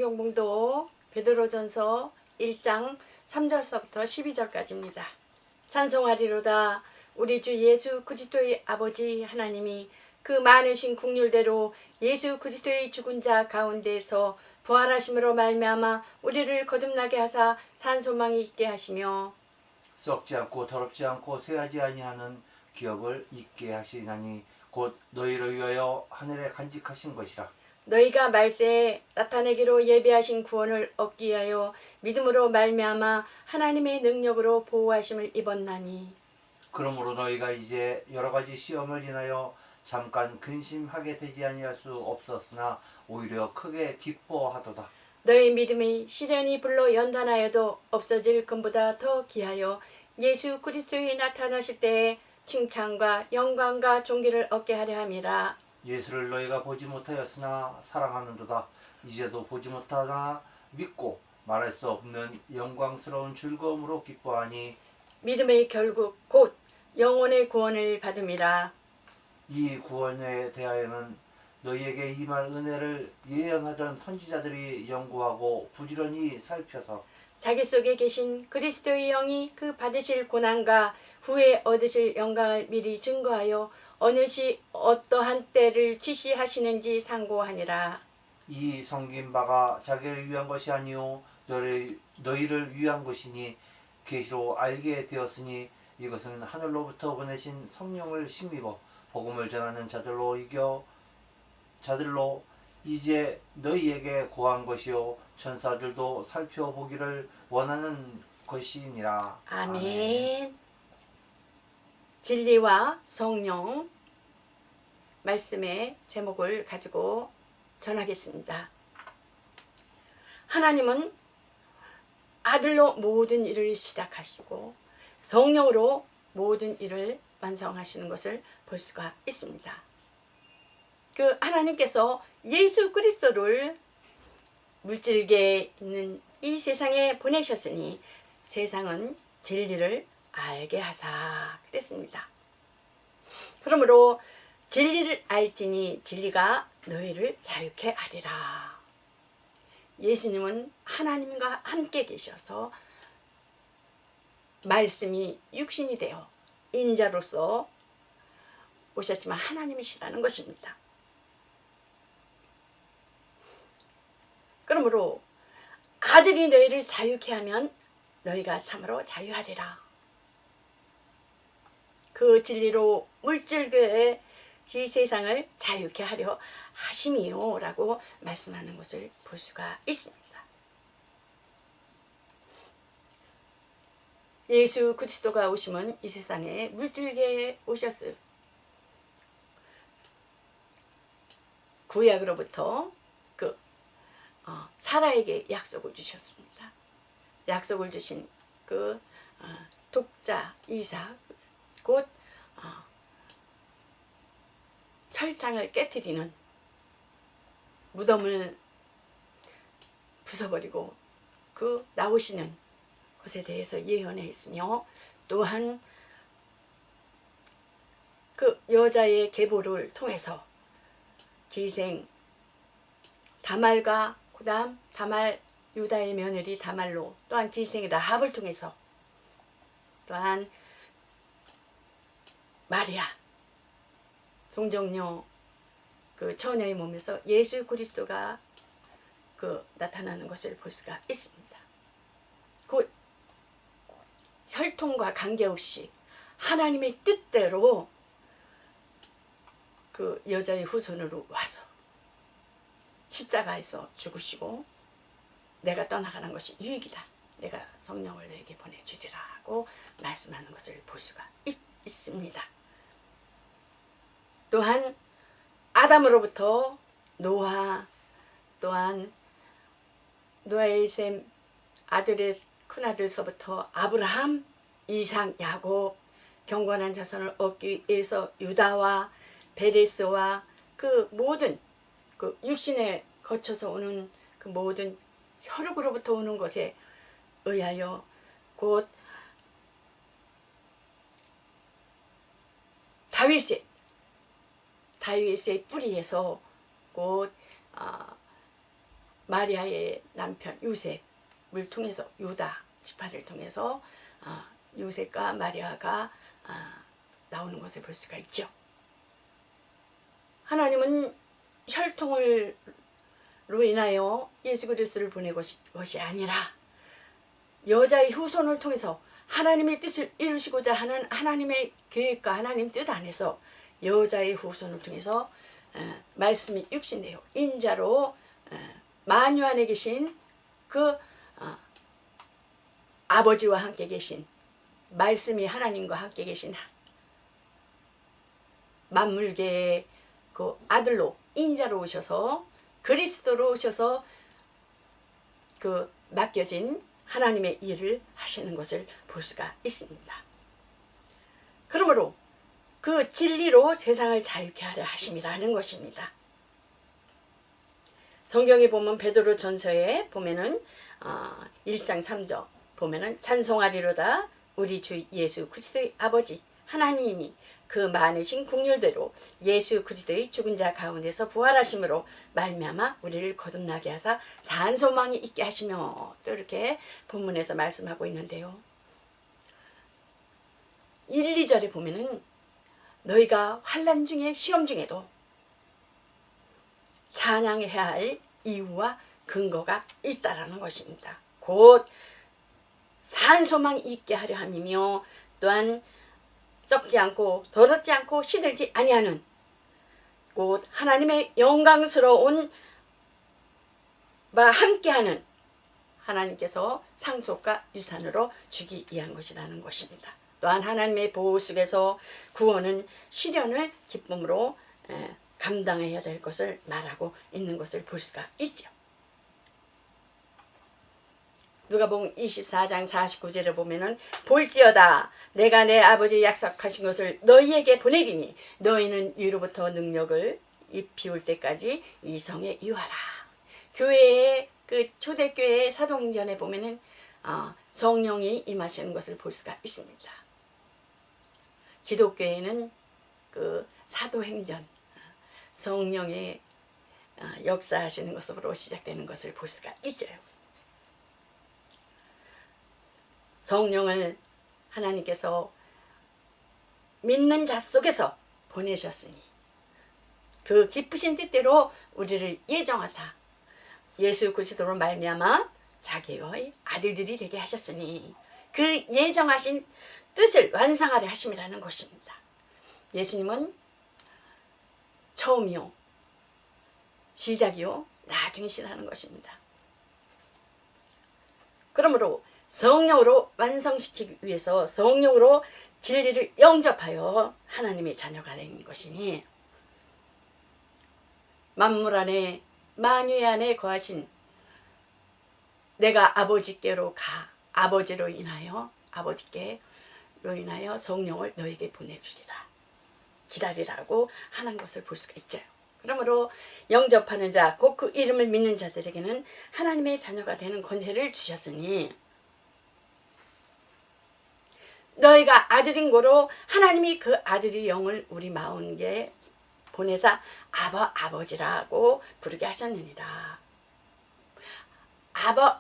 성경봉도 베드로전서 1장 3절서부터 12절까지입니다. 찬송하리로다. 우리 주 예수 그리스도의 아버지 하나님이 그 많으신 국률대로 예수 그리스도의 죽은 자 가운데서 부활하심으로 말미암아 우리를 거듭나게 하사 산 소망이 있게 하시며 썩지 않고 더럽지 않고 쇠하지 아니하는 기업을 있게 하시나니 곧 너희를 위하여 하늘에 간직하신 것이라. 너희가 말세에 나타내기로 예비하신 구원을 얻기 위하여 믿음으로 말미암아 하나님의 능력으로 보호하심을 입었나니 그러므로 너희가 이제 여러 가지 시험을 인하여 잠깐 근심하게 되지 아니할 수 없었으나 오히려 크게 기뻐하도다. 너희 믿음이 시련이 불러 연단하여도 없어질 금보다 더 귀하여 예수 그리스도의 나타나실 때에 칭찬과 영광과 존귀를 얻게 하려 함이라. 예수를 너희가 보지 못하였으나 사랑하는도다. 이제도 보지 못하나 믿고 말할 수 없는 영광스러운 즐거움으로 기뻐하니 믿음의 결국 곧 영혼의 구원을 받음이라. 이 구원에 대하여는 너희에게 임할 은혜를 예언하던 선지자들이 연구하고 부지런히 살펴서 자기 속에 계신 그리스도의 영이 그 받으실 고난과 후에 얻으실 영광을 미리 증거하여 어느 시 어떠한 때를 지시하시는지 상고하니라. 이 섬긴 바가 자기를 위한 것이 아니요 너희를 위한 것이니 계시로 알게 되었으니 이것은 하늘로부터 보내신 성령을 힘입어 복음을 전하는 자들로 이제 너희에게 고한 것이요 천사들도 살펴보기를 원하는 것이니라. 아멘. 진리와 성령 말씀의 제목을 가지고 전하겠습니다. 하나님은 아들로 모든 일을 시작하시고 성령으로 모든 일을 완성하시는 것을 볼 수가 있습니다. 그 하나님께서 예수 그리스도를 물질계에 있는 이 세상에 보내셨으니 세상은 진리를 알게 하사 그랬습니다. 그러므로 진리를 알지니 진리가 너희를 자유케 하리라. 예수님은 하나님과 함께 계셔서 말씀이 육신이 되어 인자로서 오셨지만 하나님이시라는 것입니다. 그러므로 아들이 너희를 자유케 하면 너희가 참으로 자유하리라. 그 진리로 물질교의 이 세상을 자유케 하려 하심이요 라고 말씀하는 것을 볼 수가 있습니다. 예수 그리스도가 오심은 이 세상에 물질계에 오셨어요. 구약으로부터 사라에게 약속을 주셨습니다. 약속을 주신 그 독자 이삭 곧 철장을 깨뜨리는 무덤을 부숴버리고 그 나오시는 것에 대해서 예언했으며 또한 그 여자의 계보를 통해서 기생 다말과 그다음 다말 유다의 며느리 다말로 또한 기생 라합을 통해서 또한 마리아 동정녀 그 처녀의 몸에서 예수 그리스도가 나타나는 것을 볼 수가 있습니다. 곧 혈통과 관계없이 하나님의 뜻대로 그 여자의 후손으로 와서 십자가에서 죽으시고 내가 떠나가는 것이 유익이다. 내가 성령을 너에게 보내주리라고 말씀하는 것을 볼 수가 있습니다. 또한 아담으로부터 노아 또한 노아의 셈 아들의 큰아들서부터 아브라함, 이삭, 야곱 경건한 자손을 얻기 위해서 유다와 베레스와 그 모든 그 육신에 거쳐서 오는 그 모든 혈육으로부터 오는 것에 의하여 곧 다윗의 뿌리에서 곧 마리아의 남편 요셉을 통해서 유다 지파를 통해서 요셉과 마리아가 나오는 것을 볼 수가 있죠. 하나님은 혈통으로 인하여 예수 그리스도를 보낸 것이 아니라 여자의 후손을 통해서 하나님의 뜻을 이루시고자 하는 하나님의 계획과 하나님 뜻 안에서 여자의 후손을 통해서 말씀이 육신되어 인자로 만유 안에 계신 그 아버지와 함께 계신 말씀이 하나님과 함께 계신 만물계의 그 아들로 인자로 오셔서 그리스도로 오셔서 그 맡겨진 하나님의 일을 하시는 것을 볼 수가 있습니다. 그러므로 그 진리로 세상을 자유케 하려 하심이라는 것입니다. 성경에 보면 베드로 전서에 보면은 1장 3절 보면은 찬송하리로다 우리 주 예수 그리스도의 아버지 하나님이 그 많으신 국률대로 예수 그리스도의 죽은 자 가운데서 부활하심으로 말미암아 우리를 거듭나게 하사 산 소망이 있게 하시며, 또 이렇게 본문에서 말씀하고 있는데요. 1, 2절에 보면은 너희가 환난 중에 시험 중에도 찬양해야 할 이유와 근거가 있다라는 것입니다. 곧 산 소망이 있게 하려 함이며 또한 썩지 않고 더럽지 않고 시들지 아니하는 곧 하나님의 영광스러운 바 함께하는 하나님께서 상속과 유산으로 주기 위한 것이라는 것입니다. 또한 하나님의 보호 속에서 구원은 시련을 기쁨으로 감당해야 될 것을 말하고 있는 것을 볼 수가 있죠. 누가복음 24장 49절에 보면은 볼지어다 내가 내 아버지 약속하신 것을 너희에게 보내리니 너희는 위로부터 능력을 입히올 때까지 이 성에 유하라. 교회의 그 초대교회의 사도행전에 보면은 성령이 임하시는 것을 볼 수가 있습니다. 기독교회는 그 사도행전 성령의 역사하시는 것으로 시작되는 것을 볼 수가 있죠. 성령을 하나님께서 믿는 자 속에서 보내셨으니 그 기쁘신 뜻대로 우리를 예정하사 예수 그리스도로 말미암아 자기의 아들들이 되게 하셨으니 그 예정하신 뜻을 완성하려 하심이라는 것입니다. 예수님은 처음이요 시작이요 나중이시라는 것입니다. 그러므로 성령으로 완성시키기 위해서 성령으로 진리를 영접하여 하나님의 자녀가 된 것이니 만물 안에 만유 안에 거하신 내가 아버지께로 가 아버지로 인하여 성령을 너에게 보내주리라 기다리라고 하는 것을 볼 수가 있죠. 그러므로 영접하는 자 곧 그 이름을 믿는 자들에게는 하나님의 자녀가 되는 권세를 주셨으니 너희가 아들인 고로 하나님이 그 아들의 영을 우리 마음에 보내사 아버지라고 부르게 하셨느니라.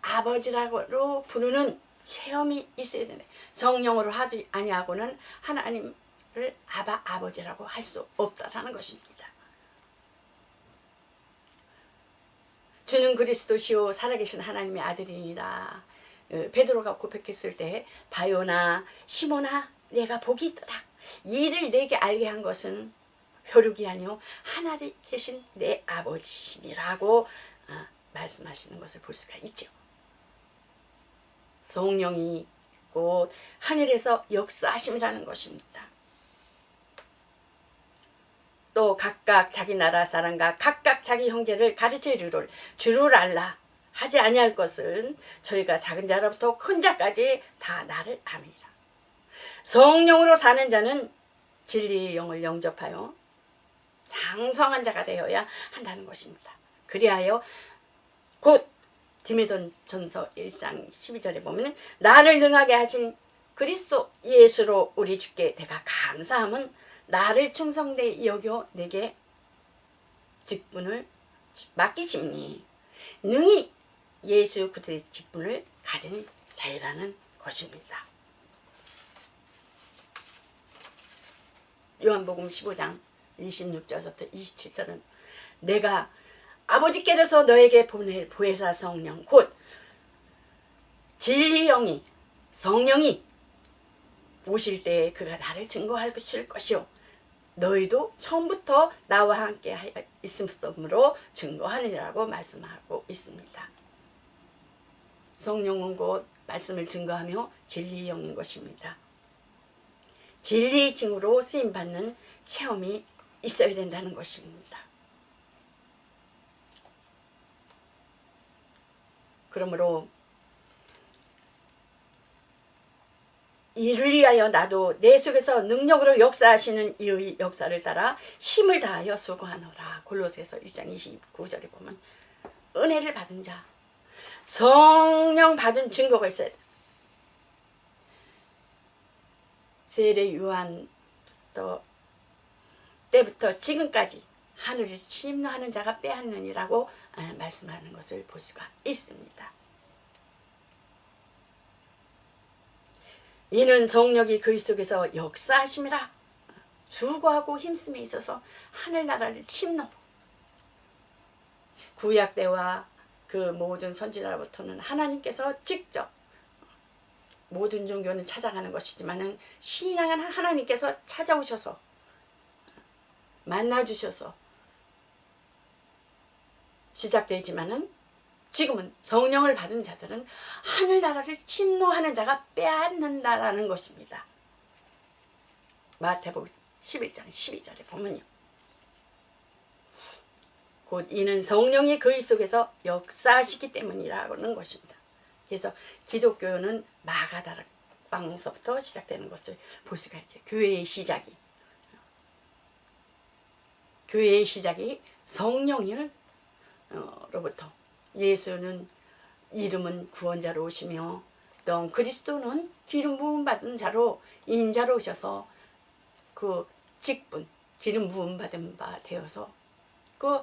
아버지라고 부르는 체험이 있어야 되네. 성령으로 하지 아니하고는 하나님을 아버지라고 할 수 없다라는 것입니다. 주는 그리스도시요 살아계신 하나님의 아들이니라. 베드로가 고백했을 때 바요나 시몬아 내가 복이 있도다. 이를 내게 알게 한 것은 혈육이 아니요 하늘에 계신 내 아버지시니라고 말씀하시는 것을 볼 수가 있죠. 성령이 곧 하늘에서 역사하심이라는 것입니다. 또 각각 자기 나라 사람과 각각 자기 형제를 가르쳐 이르를 주를 알라 하지 아니할 것은 저희가 작은 자로부터 큰 자까지 다 나를 아니라. 성령으로 사는 자는 진리의 영을 영접하여 장성한 자가 되어야 한다는 것입니다. 그리하여 곧 디모데 전서 1장 12절에 보면 나를 능하게 하신 그리스도 예수로 우리 주께 내가 감사함은 나를 충성되이 여겨 내게 직분을 맡기심니 능히 예수 그리스도의 직분을 가진 자이라는 것입니다. 요한복음 15장 26절부터 27절은 내가 아버지께로서 너에게 보낼 보혜사 성령 곧 진리의 영이 성령이 오실 때에 그가 나를 증거할 것이요 너희도 처음부터 나와 함께 있음으로 증거하느니라고 말씀하고 있습니다. 성령은 곧 말씀을 증거하며 진리의 영인 것입니다. 진리의 증으로 쓰임받는 체험이 있어야 된다는 것입니다. 그러므로 이를 위하여 나도 내 속에서 능력으로 역사하시는 이의 역사를 따라 힘을 다하여 수고하노라. 골로새서 1장 29절에 보면 은혜를 받은 자, 성령 받은 증거가 있어야 돼. 세례 요한 때부터 지금까지 하늘을 침노하는 자가 빼앗느니라고 말씀하는 것을 볼 수가 있습니다. 이는 성령이 그의 속에서 역사하심이라. 수고하고 힘쓰에 있어서 하늘나라를 침노. 구약 때와 그 모든 선지자로부터는 하나님께서 직접 모든 종교는 찾아가는 것이지만은 신앙은 하나님께서 찾아오셔서 만나주셔서 시작되지만은 지금은 성령을 받은 자들은 하늘나라를 침노하는 자가 빼앗는다라는 것입니다. 마태복음 11장 12절에 보면요. 곧 이는 성령이 그의 속에서 역사하시기 때문이라는 것입니다. 그래서 기독교는 마가다락방서부터 시작되는 것을 볼 수가 있죠. 교회의 시작이 성령으로부터 예수는 이름은 구원자로 오시며 또 그리스도는 기름 부음 받은 자로 인자로 오셔서 그 직분 기름 부음 받은 바 되어서 그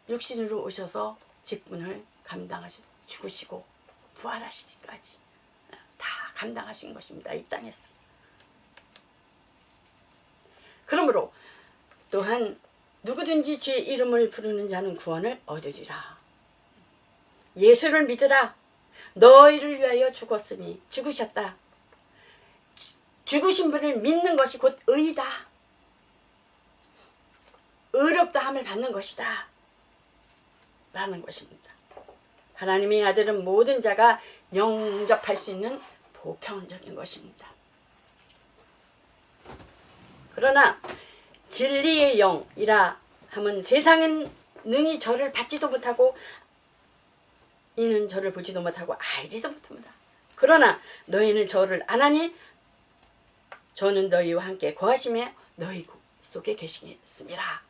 육신으로 오셔서 직분을 감당하시 죽으시고 부활하시기까지 다 감당하신 것입니다. 이 땅에서. 그러므로 또한 누구든지 주의 이름을 부르는 자는 구원을 얻으리라. 예수를 믿으라. 너희를 위하여 죽었으니 죽으셨다. 죽으신 분을 믿는 것이 곧 의이다. 의롭다함을 받는 것이다. 라는 것입니다. 하나님의 아들은 모든 자가 영접할 수 있는 보편적인 것입니다. 그러나 진리의 영이라 하면 세상은 능히 저를 받지도 못하고 이는 저를 보지도 못하고 알지도 못합니다. 그러나 너희는 저를 아나니 저는 너희와 함께 거하시며 너희 속에 계시겠습니다.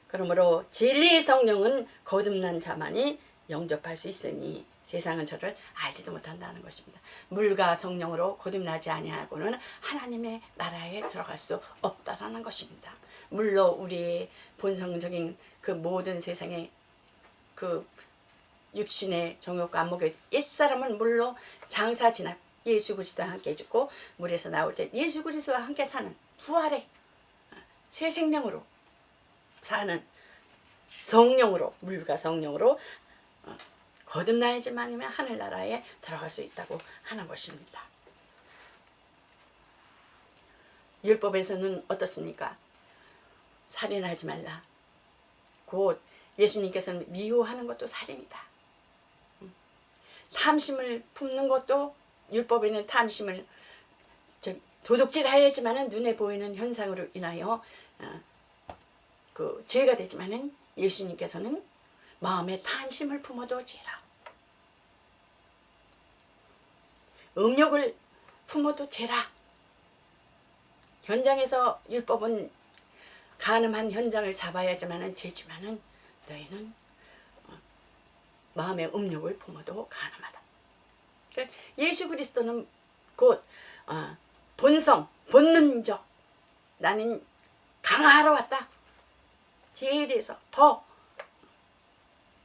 그러므로 진리의 성령은 거듭난 자만이 영접할 수 있으니 세상은 저를 알지도 못한다는 것입니다. 물과 성령으로 거듭나지 아니하고는 하나님의 나라에 들어갈 수 없다라는 것입니다. 물로 우리의 본성적인 그 모든 세상의 그 육신의 정욕과 안목의 옛사람은 물로 장사 지나 예수 그리스도와 함께 죽고 물에서 나올 때 예수 그리스도와 함께 사는 부활의 새 생명으로 사는 성령으로 물과 성령으로 거듭나야지만 하늘나라에 들어갈 수 있다고 하는 것입니다. 율법에서는 어떻습니까? 살인하지 말라. 곧 예수님께서는 미워하는 것도 살인이다. 탐심을 품는 것도 율법에는 탐심을 도둑질해야지만은 눈에 보이는 현상으로 인하여 그 죄가 되지만은 예수님께서는 마음에 탐심을 품어도 죄라. 음욕을 품어도 죄라. 현장에서 율법은 간음한 현장을 잡아야지만은 죄지만은 너희는 마음의 음욕을 품어도 간음하다. 그러니까 예수 그리스도는 곧 본성, 본능적 나는 강화하러 왔다. 죄에 대해서 더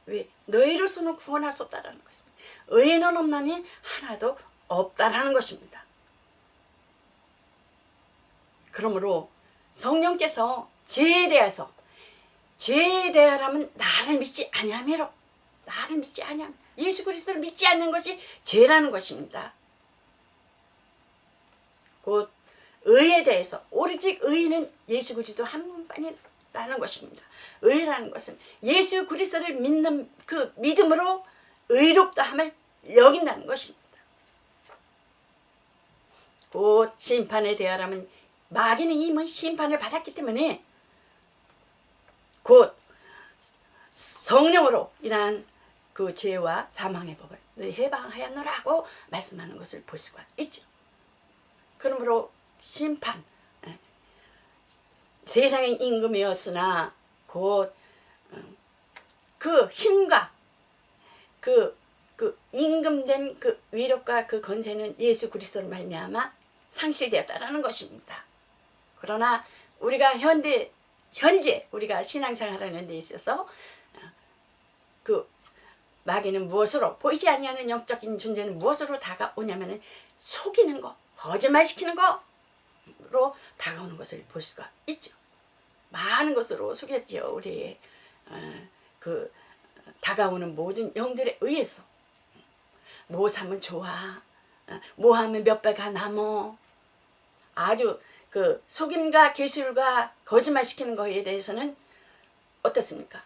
왜 너희로서는 구원할 수 없다라는 것입니다. 의인은 없나니 하나도 없다라는 것입니다. 그러므로 성령께서 죄에 대하라면 나를 믿지 아니하므로 나를 믿지 아니하며 예수 그리스도를 믿지 않는 것이 죄라는 것입니다. 곧 의에 대해서 오로지 의인은 예수 그리스도 한 분뿐이라는 것입니다. 의라는 것은 예수 그리스도를 믿는 그 믿음으로 의롭다함을 여긴다는 것입니다. 곧 심판에 대하라면 마귀는 이미 심판을 받았기 때문에 곧 성령으로 인한 그 죄와 사망의 법을 너희 해방하였노라고 말씀하는 것을 볼 수가 있죠. 그러므로 심판, 세상의 임금이었으나 곧 그 힘과 그 임금된 그 위력과 그 권세는 예수 그리스도로 말미암아 상실되었다라는 것입니다. 그러나 우리가 현재 우리가 신앙생활하는 데 있어서 그 마귀는 무엇으로 보이지 아니하는 영적인 존재는 무엇으로 다가오냐면은 속이는 거, 거짓말시키는 거로 다가오는 것을 볼 수가 있죠. 많은 것으로 속였죠. 우리의 그 다가오는 모든 영들에 의해서 뭐 사면 좋아, 뭐 하면 몇 배가 남어, 아주 그 속임과 계술과 거짓말시키는 거에 대해서는 어떻습니까?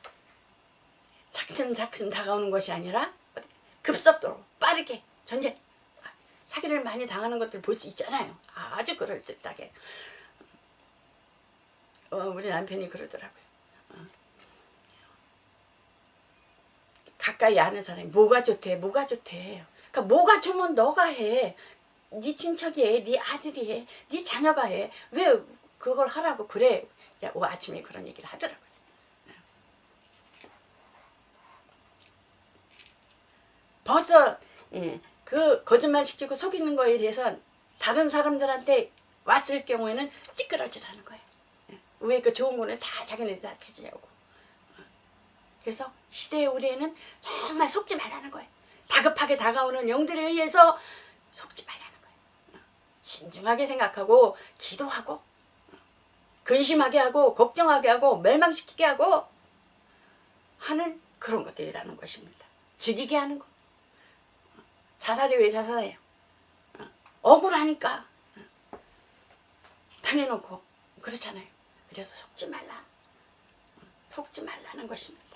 차츰차츰 다가오는 것이 아니라 급속도로 빠르게 전쟁, 사기를 많이 당하는 것들 볼 수 있잖아요. 아주 그럴듯하게. 우리 남편이 그러더라고요. 가까이 아는 사람이 뭐가 좋대. 그러니까 뭐가 좋으면 너가 해. 네 친척이 해. 네 아들이 해. 네 자녀가 해. 왜 그걸 하라고 그래. 아침에 그런 얘기를 하더라고요. 벌써 그 거짓말 시키고 속이는 거에 대해서 다른 사람들한테 왔을 경우에는 찌끄러지라는 거예요. 왜 그 좋은 거는 다 자기네들이 다 찾으려고. 그래서 시대의 우리에는 정말 속지 말라는 거예요. 다급하게 다가오는 영들에 의해서 속지 말라는 거예요. 신중하게 생각하고 기도하고 근심하게 하고 걱정하게 하고 멸망시키게 하고 하는 그런 것들이라는 것입니다. 죽이게 하는 것. 자살이 왜 자살해요? 억울하니까 당해놓고 그렇잖아요. 그래서 속지 말라는 것입니다.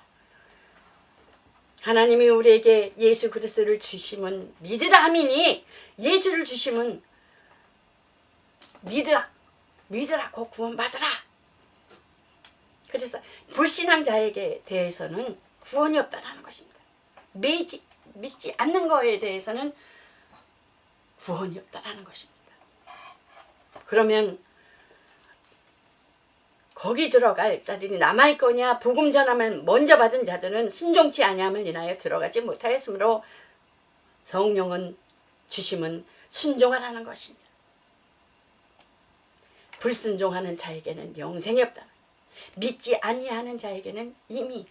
하나님이 우리에게 예수 그리스도를 주심은 믿으라 함이니 예수를 주심은 믿으라 곧 구원받으라. 그래서 불신앙자에게 대해서는 구원이 없다라는 것입니다. 믿지 않는 거에 대해서는 구원이 없다라는 것입니다. 그러면 거기 들어갈 자들이 남아있거냐 복음 전함을 먼저 받은 자들은 순종치 아니함을 인하여 들어가지 못하였으므로 성령은 주심은 순종하라는 것입니다. 불순종하는 자에게는 영생이 없다. 믿지 아니하는 자에게는 이미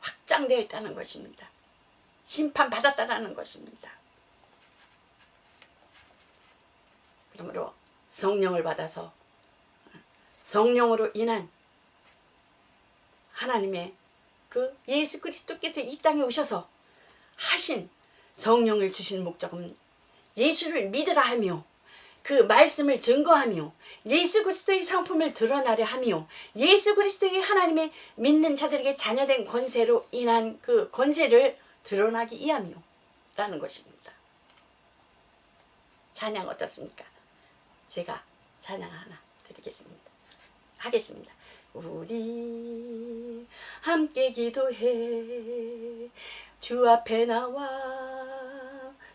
확장되어 있다는 것입니다. 심판받았다라는 것입니다. 그러므로 성령을 받아서 성령으로 인한 하나님의 그 예수 그리스도께서 이 땅에 오셔서 하신 성령을 주신 목적은 예수를 믿으라 하며 그 말씀을 증거하며 예수 그리스도의 성품을 드러나려 하며 예수 그리스도의 하나님의 믿는 자들에게 자녀된 권세로 인한 그 권세를 드러나기 위함이요 라는 것입니다. 찬양 어떻습니까? 제가 찬양 하나 드리겠습니다. 하겠습니다. 우리 함께 기도해 주 앞에 나와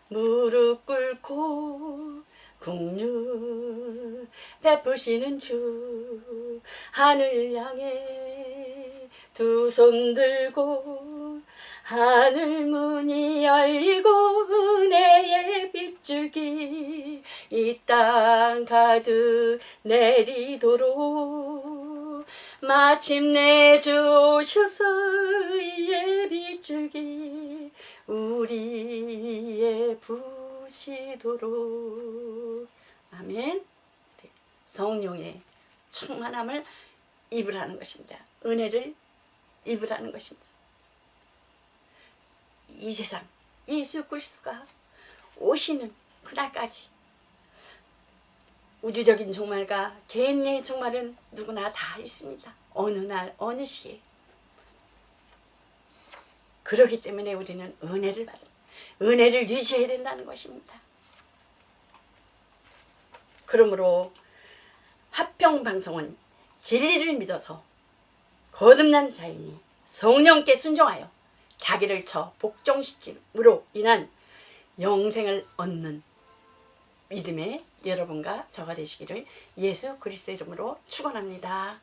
무릎 꿇고 국률 베푸시는 주 하늘 향해 두 손 들고 하늘 문이 열리고 은혜의 빗줄기 이 땅 가득 내리도록 마침내 주셔서 의의 빗줄기 우리의 부시도록. 아멘. 네. 성령의 충만함을 입으라는 것입니다. 은혜를 입으라는 것입니다. 이 세상 예수 그리스도가 오시는 그날까지 우주적인 종말과 개인의 종말은 누구나 다 있습니다. 어느 날 어느 시에. 그렇기 때문에 우리는 은혜를 유지해야 된다는 것입니다. 그러므로 화평방송은 진리를 믿어서 거듭난 자인이 성령께 순종하여 자기를 쳐 복종시킴으로 인한 영생을 얻는 믿음의 여러분과 저가 되시기를 예수 그리스도 이름으로 축원합니다.